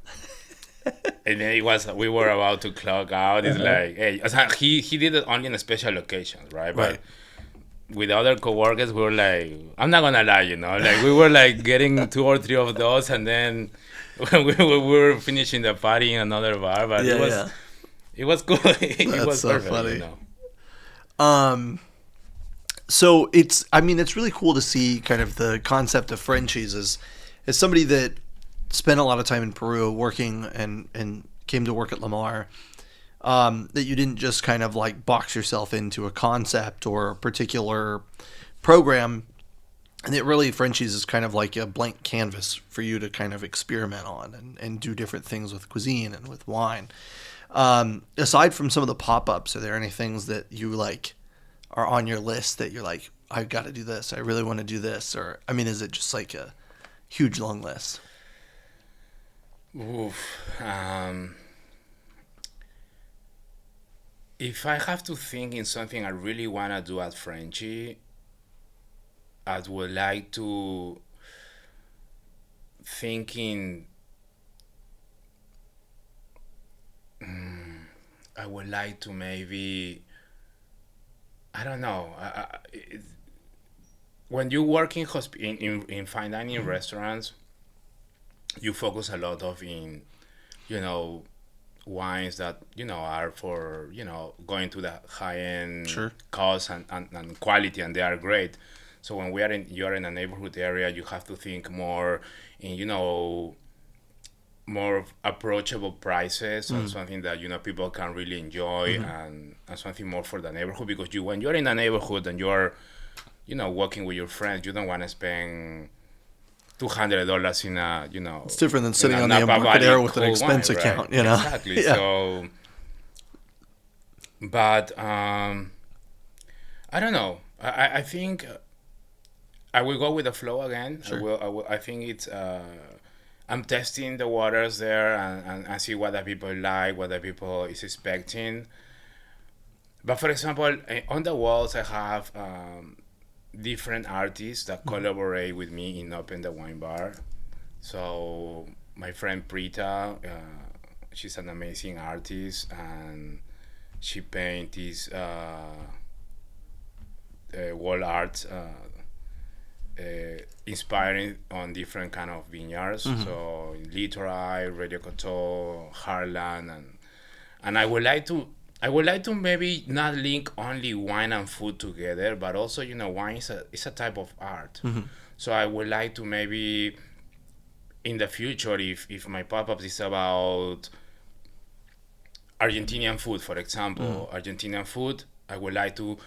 and then we were about to clock out. It's like, hey, he did it only in special occasions, right? But Right. with other coworkers, we were like, I'm not gonna lie, like we were like getting 2 or 3 of those, and then we were finishing the party in another bar. But Yeah, yeah. it was cool. It That's was so perfect, funny. So it's really cool to see kind of the concept of Frenchies as somebody that spent a lot of time in Peru working and came to work at Lamar, that you didn't just kind of like box yourself into a concept or a particular program, and that really Frenchies is kind of like a blank canvas for you to kind of experiment on and do different things with cuisine and with wine. Aside from some of the pop-ups, are there any things that you like are on your list that you're like, I've got to do this, I really want to do this? Or, I mean, is it just like a huge long list? Oof. If I have to think in something I really want to do at Frenchy, I would like to think in. I would like to maybe. I don't know. When you work in fine dining restaurants, you focus a lot of in, you know, wines that are for going to the high end Sure. cost and quality, and they are great. So when you're in a neighborhood area, you have to think more in more approachable prices and something that people can really enjoy, and something more for the neighborhood, because when you're in a neighborhood and you're walking with your friends, you don't want to spend $200 in a It's different than in sitting a on the Napa Embarcadero Valley with an cool expense wine, account, right? Exactly. Yeah. So, but I don't know. I think I will go with the flow again. Sure. I think it's. I'm testing the waters there and see what the people like, what the people is expecting. But for example, on the walls I have different artists that collaborate with me in Open the Wine Bar. So my friend Prita, she's an amazing artist, and she paints these wall art, inspiring on different kind of vineyards. So Littoral, Radio Coteau, Harlan, and I would like to maybe not link only wine and food together, but also wine is a type of art. So I would like to maybe in the future, if my pop-up is about Argentinian food, for example, Argentinian food, I would like to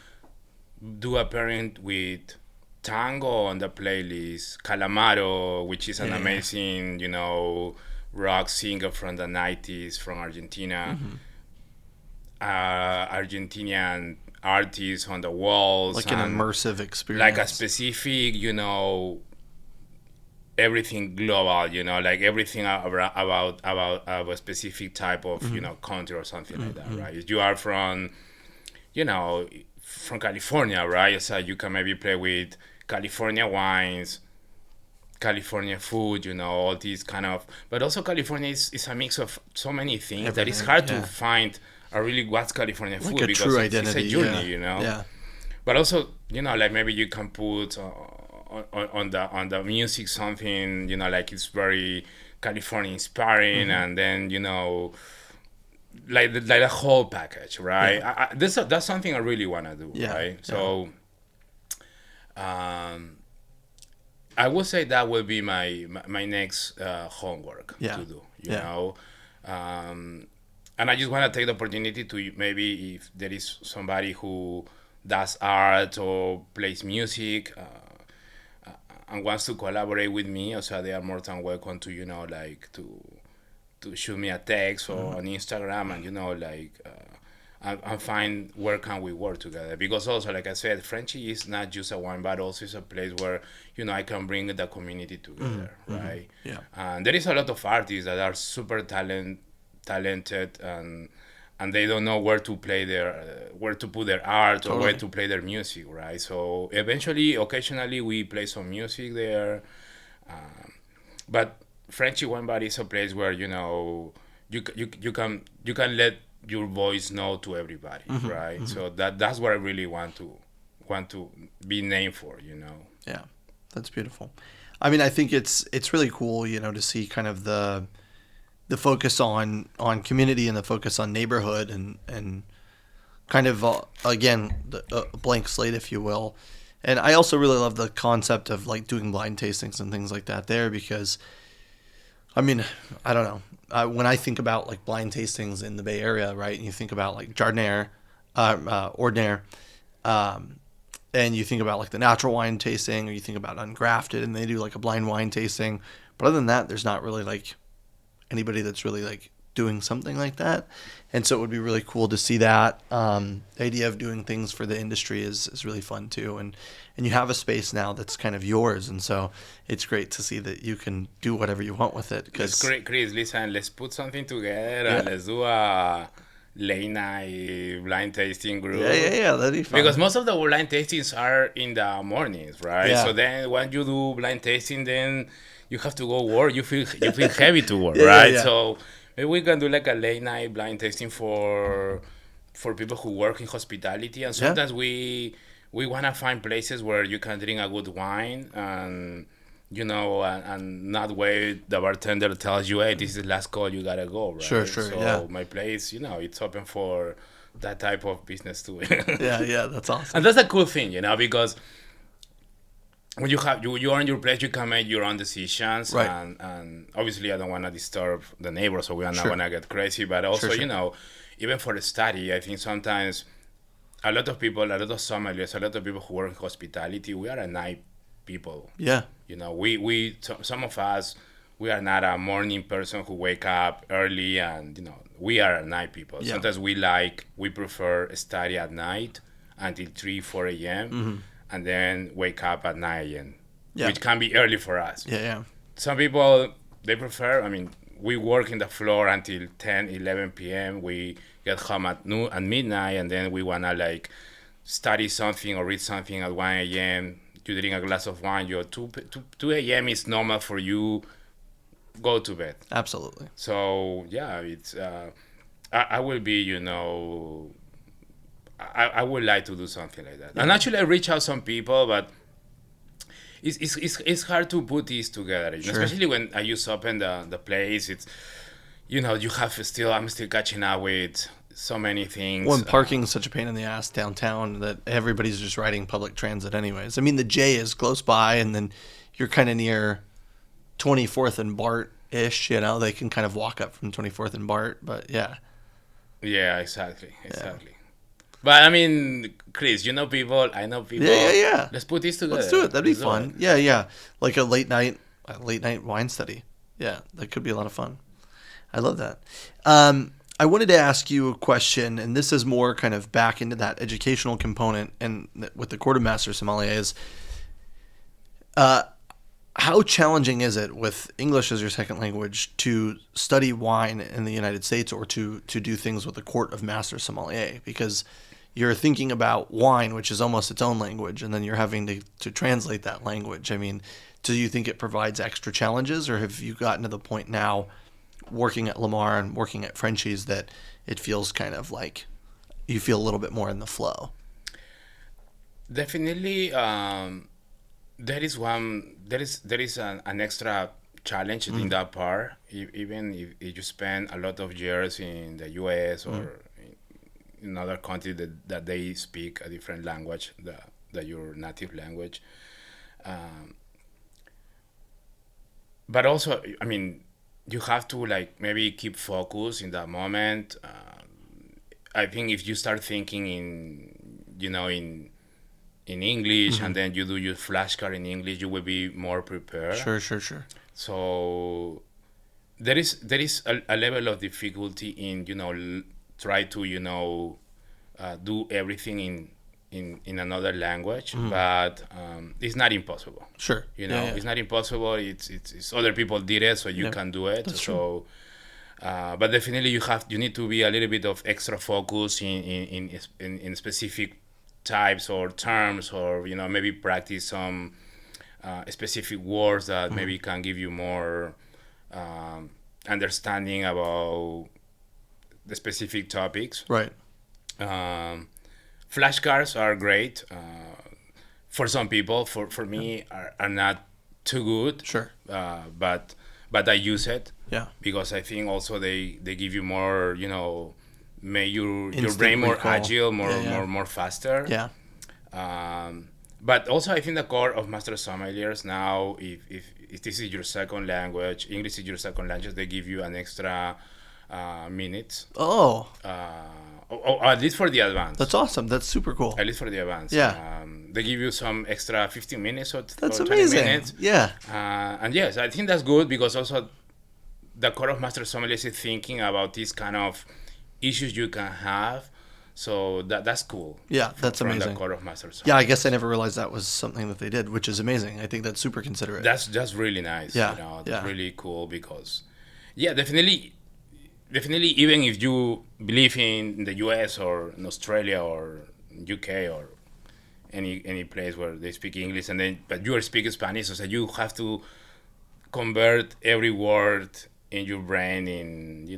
do a pairing with tango on the playlist, Calamaro, which is an amazing, rock singer from the 90s from Argentina. Argentinian artists on the walls. Like an immersive experience. Like a specific, everything global, like everything about a specific type of, country or something like that, right? If you are from, from California, right? So you can maybe play with California wines, California food, all these kind of, but also California is a mix of so many things that it's hard to find a really what's California food, like a because true it's identity, a journey, Yeah. But also, like maybe you can put on the music something, like it's very California inspiring, and then like the whole package, right? Yeah. That's something I really want to do, right? So, I would say that will be my next homework to do, you know. And I just want to take the opportunity to maybe, if there is somebody who does art or plays music and wants to collaborate with me, also they are more than welcome to, like to shoot me a text or on Instagram, and and find where can we work together. Because also, like I said, Frenchy is not just a wine, but also is a place where, I can bring the community together, right? Yeah. And there is a lot of artists that are super talented, and they don't know where to play where to put their art or where to play their music, right? So eventually, occasionally, we play some music there, but Frenchy Wine Bar is a place where you can let your voice know to everybody, right? So that's what I really want to be named for, Yeah, that's beautiful. I mean, I think it's really cool, to see kind of the focus on community and the focus on neighborhood and kind of again a blank slate, if you will. And I also really love the concept of like doing blind tastings and things like that there, because I mean, I don't know. When I think about like blind tastings in the Bay Area, right, and you think about like Jardinier, Ordinaire, and you think about like the natural wine tasting, or you think about Ungrafted, and they do like a blind wine tasting. But other than that, there's not really like anybody that's really like doing something like that. And so it would be really cool to see that. The idea of doing things for the industry is really fun too. And you have a space now that's kind of yours. And so it's great to see that you can do whatever you want with it. Let's great, Chris. Listen, let's put something together and let's do a late night blind tasting group. Yeah, that'd be fun. Because most of the blind tastings are in the mornings, right? Yeah. So then when you do blind tasting, then you have to go work. You feel heavy to work, right? Yeah. So maybe we can do like a late night blind tasting for people who work in hospitality, and sometimes we want to find places where you can drink a good wine and and not wait the bartender tells you, hey, this is the last call, you gotta go, right? Sure, So my place, it's open for that type of business too. Yeah, that's awesome. And that's a cool thing, because when you are in your place, you can make your own decisions, right. and obviously I don't want to disturb the neighbors, so we are not going to get crazy, but also, even for the study, I think sometimes a lot of sommeliers, a lot of people who work in hospitality, we are at night people. Yeah. Some of us, we are not a morning person who wake up early, and, we are night people. Yeah. Sometimes we prefer study at night until 3, 4 a.m., and then wake up at 9 a.m., which can be early for us. Yeah. Some people, they prefer, we work in the floor until 10, 11 p.m. We get home at midnight, and then we want to, study something or read something at 1 a.m. You drink a glass of wine, 2 a.m. is normal for you, go to bed. Absolutely. So, yeah, it's, I will be, I would like to do something like that. Yeah. And actually, I reach out some people, but it's hard to put these together, Sure. Especially when I use open the place. It's I'm still catching up with so many things. Well, and parking is such a pain in the ass downtown that everybody's just riding public transit anyways. The J is close by, and then you're kind of near 24th and Bart-ish, you know, they can kind of walk up from 24th and Bart, but yeah. Yeah, exactly. But I mean, Chris, you know people, I know people. Yeah. Let's put this together. Let's do it. That'd be Let's do fun. it. Yeah. Like a late night wine study. Yeah, that could be a lot of fun. I love that. I wanted to ask you a question, and this is more kind of back into that educational component and with the Court of Master Sommeliers. How challenging is it with English as your second language to study wine in the United States or to do things with the Court of Master Sommelier? Because you're thinking about wine, which is almost its own language, and then you're having to translate that language. I mean, do you think it provides extra challenges, or have you gotten to the point now working at Lamar and working at Frenchies that it feels kind of like you feel a little bit more in the flow? Definitely, there is an extra challenge in that part. Even if you spend a lot of years in the U.S. or in other countries that they speak a different language that your native language. But also, I mean, you have to like maybe keep focus in that moment. I think if you start thinking in English and then you do your flashcard in English, you will be more prepared. Sure. So there is a level of difficulty in try to do everything in another language, but it's not impossible. Sure. It's not impossible. It's other people did it, so you can do it. That's so, but definitely you need to be a little bit of extra focus in specific types or terms, or maybe practice some specific words that maybe can give you more understanding about the specific topics. Right. Flashcards are great for some people. For me, are not too good. Sure. But I use it. Yeah. Because I think also they give you more, make your Instant brain more recall. agile, more faster. Yeah. But also I think the core of Master Sommeliers now, if this is your second language, English is your second language, they give you an extra minutes. Oh. At least for the advanced. That's awesome. That's super cool. At least for the advanced. Yeah. They give you some extra 15 minutes or That's 20 amazing. minutes. Yeah. And yes, I think that's good because also the core of Master Sommeliers is thinking about these kind of issues you can have. So that's cool. Yeah, that's from amazing. The core of Master Sommeliers. Yeah, I guess I never realized that was something that they did, which is amazing. I think that's super considerate. That's really nice. Yeah. That's really cool because, definitely, even if you believe in the US or in Australia or UK or any place where they speak English, but you are speaking Spanish, so you have to convert every word in your brain in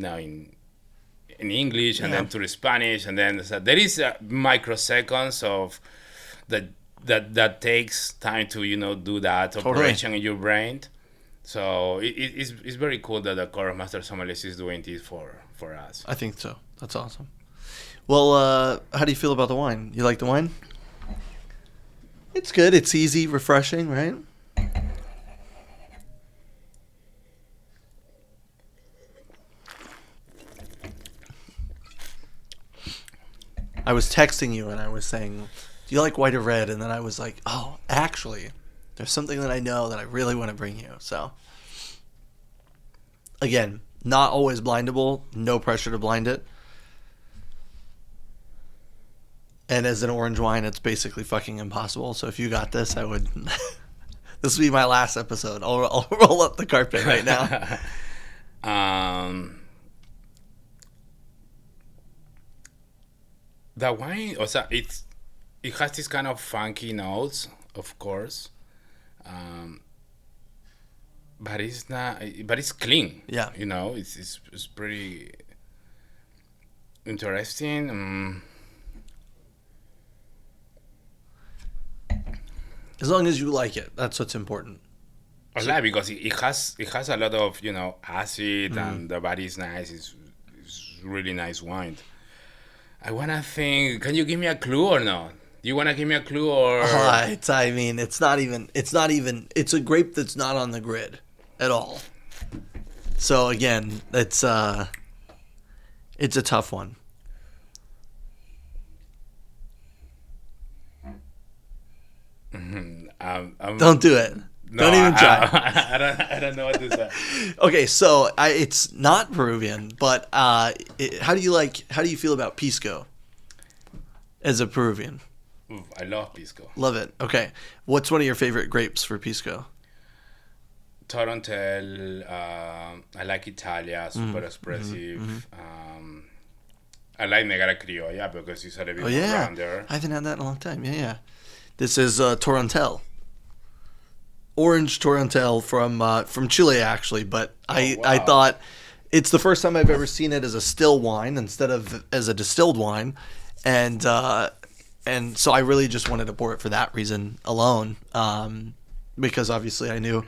English and then to the Spanish, and then so there is microseconds of that takes time to do that operation in your brain. So it's very cool that the core of Master Sommeliers is doing this for us. I think so. That's awesome. Well, how do you feel about the wine? You like the wine? It's good. It's easy, refreshing, right? I was texting you and I was saying, do you like white or red? And then I was like, oh, actually, there's something that I know that I really want to bring you. So, again, not always blindable. No pressure to blind it. And as an orange wine, it's basically fucking impossible. So if you got this, I would... This would be my last episode. I'll roll up the carpet right now. The wine, it has this kind of funky notes, of course, but it's not. But it's clean. Yeah. It's pretty interesting. As long as you like it, that's what's important. Because it has a lot of acid and the body is nice. It's really nice wine. I wanna think. Can you give me a clue or not? Do you wanna give me a clue or? It's not even. It's a grape that's not on the grid. at all. So again, it's a tough one. Don't do it. No, don't even try. I don't know what to say. Okay, so it's not Peruvian, but how do you feel about Pisco as a Peruvian? Ooh, I love Pisco. Love it. Okay, what's one of your favorite grapes for Pisco? Torontel. I like Italia, super expressive. I like Negara Criolla because it's a little bit more rounder. I haven't had that in a long time. Yeah. This is Torontel. Orange Torontel from Chile, actually, but I thought it's the first time I've ever seen it as a still wine instead of as a distilled wine, and so I really just wanted to pour it for that reason alone, because obviously I knew,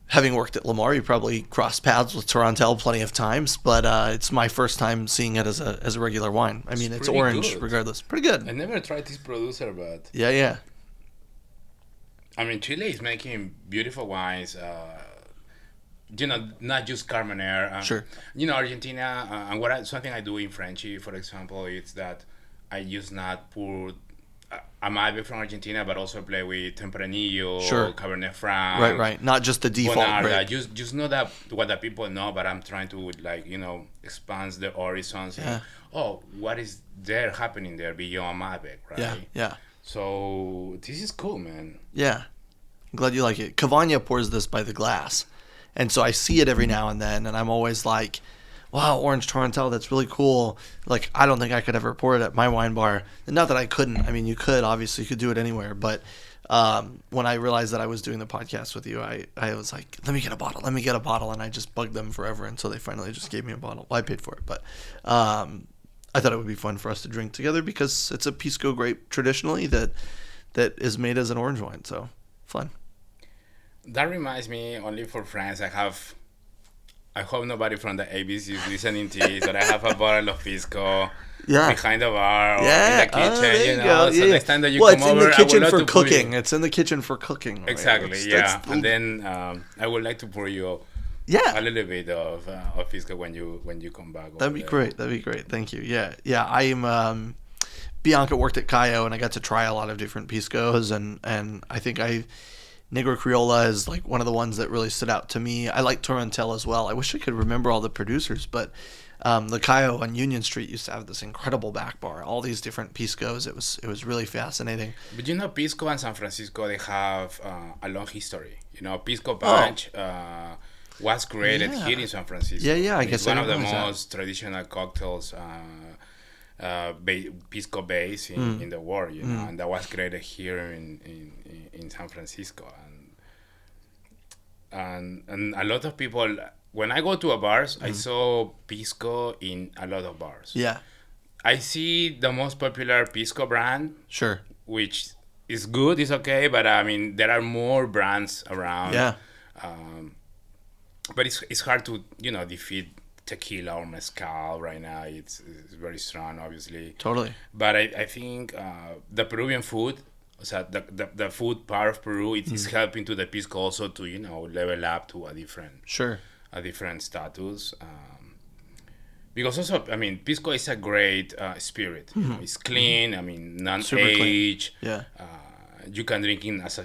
having worked at Lamar, you probably crossed paths with Torontel plenty of times, but it's my first time seeing it as a regular wine. I mean, it's orange good. regardless. Pretty good. I never tried this producer, but Yeah. I mean, Chile is making beautiful wines. Not just Carmenere. Sure. Argentina, and something I do in Frenchy, for example, is that I use not pour Amave from Argentina, but also play with Tempranillo, Cabernet Franc. Right. Not just the default. Bonarda. Just know that what the people know, but I'm trying to expand the horizons. Yeah. What is there happening there beyond Amave, right? Yeah. So this is cool, man. Yeah. I'm glad you like it. Cavagna pours this by the glass. And so I see it every now and then, and I'm always like, wow, Orange Torontel, that's really cool. Like, I don't think I could ever pour it at my wine bar. And not that I couldn't. I mean, you could. Obviously, you could do it anywhere. But when I realized that I was doing the podcast with you, I was like, let me get a bottle. And I just bugged them forever until they finally just gave me a bottle. Well, I paid for it. But I thought it would be fun for us to drink together because it's a Pisco grape traditionally that is made as an orange wine. So, fun. That reminds me, only for France, I hope nobody from the ABC is listening to this, but I have a bottle of Pisco behind the bar or in the kitchen, So next time that you come over, it's in the kitchen for cooking. It's in the kitchen for cooking. Exactly, right? And then I would like to pour you a little bit of Pisco when you come back. That'd be great. Thank you. Yeah. I am. Bianca worked at Cayo, and I got to try a lot of different Piscos, and I think Negro Criolla is like one of the ones that really stood out to me. I like Torontel as well. I wish I could remember all the producers, but the Cayo on Union Street used to have this incredible back bar, all these different Piscos. It was really fascinating. But Pisco and San Francisco, they have a long history. Pisco Punch was created here in San Francisco. I guess it's one of the most traditional cocktails, Pisco base in the world, and that was created here in San Francisco, and a lot of people. When I go to a bars, I saw Pisco in a lot of bars. Yeah, I see the most popular Pisco brand. Sure, which is good, it's okay, but I mean there are more brands around. Yeah, but it's hard to defeat tequila or mezcal right now. It's very strong, obviously. Totally. But I think the Peruvian food, so the food part of Peru, is helping to the Pisco also to level up to a different status. Because also, I mean, Pisco is a great spirit. It's clean. I mean, non-age. Yeah. You can drink it as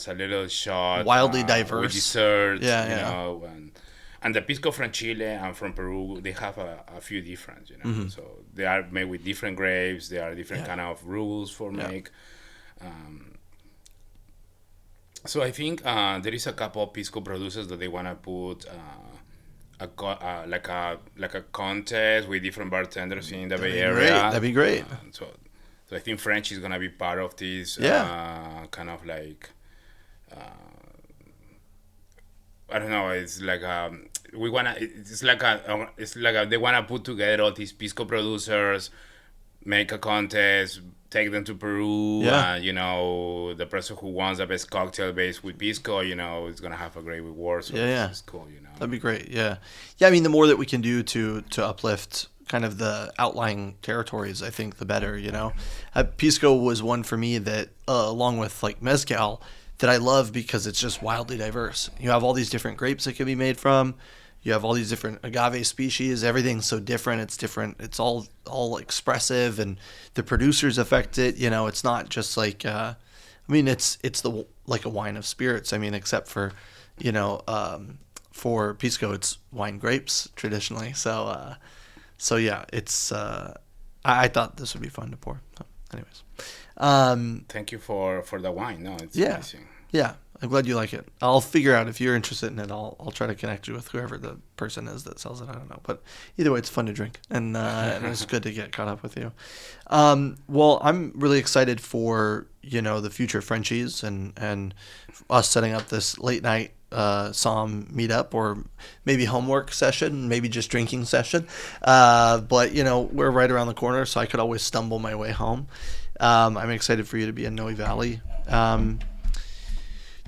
a little shot. Wildly diverse. With dessert. Yeah. And the Pisco from Chile and from Peru, they have a few different, So they are made with different grapes. There are different kind of rules for make. So I think there is a couple of Pisco producers that they want to put like a contest with different bartenders in the Bay Area. That'd be great. So I think French is gonna be part of this. Kind of like. I don't know. It's like they wanna put together all these Pisco producers, make a contest, take them to Peru. The person who wants the best cocktail based with Pisco, is gonna have a great reward. So it's cool. That'd be great. Yeah. I mean, the more that we can do to uplift kind of the outlying territories, I think the better. Pisco was one for me that, along with like mezcal, that I love because it's just wildly diverse. You have all these different grapes that can be made from. You have all these different agave species. Everything's so different. It's different. It's all expressive, and the producers affect it. You know, it's not just like. I mean, it's the like a wine of spirits. I mean, except for, you know, for Pisco, it's wine grapes traditionally. So yeah, it's. I thought this would be fun to pour. So, anyways, Thank you for the wine. No, it's yeah, amazing. yeah. I'm glad you like it. I'll figure out if you're interested in it. I'll try to connect you with whoever the person is that sells it. I don't know, but either way, it's fun to drink, and it's good to get caught up with you. Well, I'm really excited for the future Frenchies and us setting up this late night Somm meetup, or maybe homework session, maybe just drinking session. But we're right around the corner, so I could always stumble my way home. I'm excited for you to be in Noe Valley.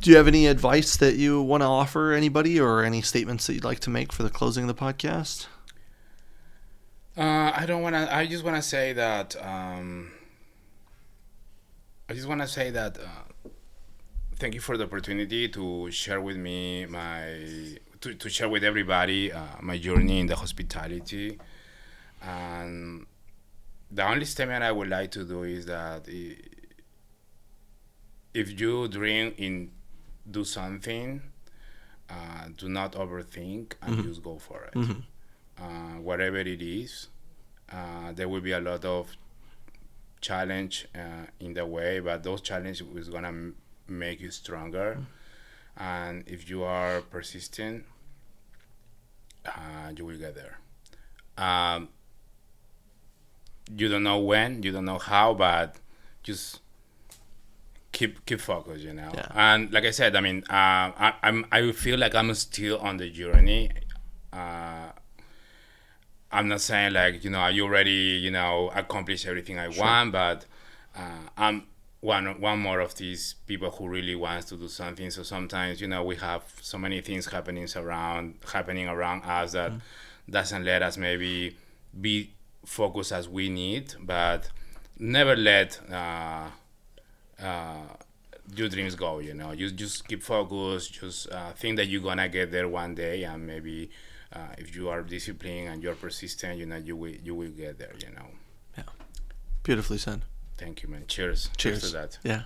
Do you have any advice that you want to offer anybody, or any statements that you'd like to make for the closing of the podcast? I don't want to. I just want to say that. Thank you for the opportunity to share with me to share with everybody my journey in the hospitality. And the only statement I would like to do is that if you do something, do not overthink, and just go for it. Whatever it is, there will be a lot of challenge in the way, but those challenges is gonna make you stronger. And if you are persistent, you will get there. You don't know when, you don't know how, but just keep focused, Yeah. And like I said, I mean, I feel like I'm still on the journey. I'm not saying like I already accomplished everything I want, but I'm one more of these people who really wants to do something. So sometimes we have so many things happening around us that doesn't let us maybe be focused as we need, but never let your dreams go. You just keep focused. Just think that you're gonna get there one day, and maybe if you are disciplined and you're persistent, you will get there. Yeah, beautifully said. Thank you, man. Cheers. Cheers To that. Yeah.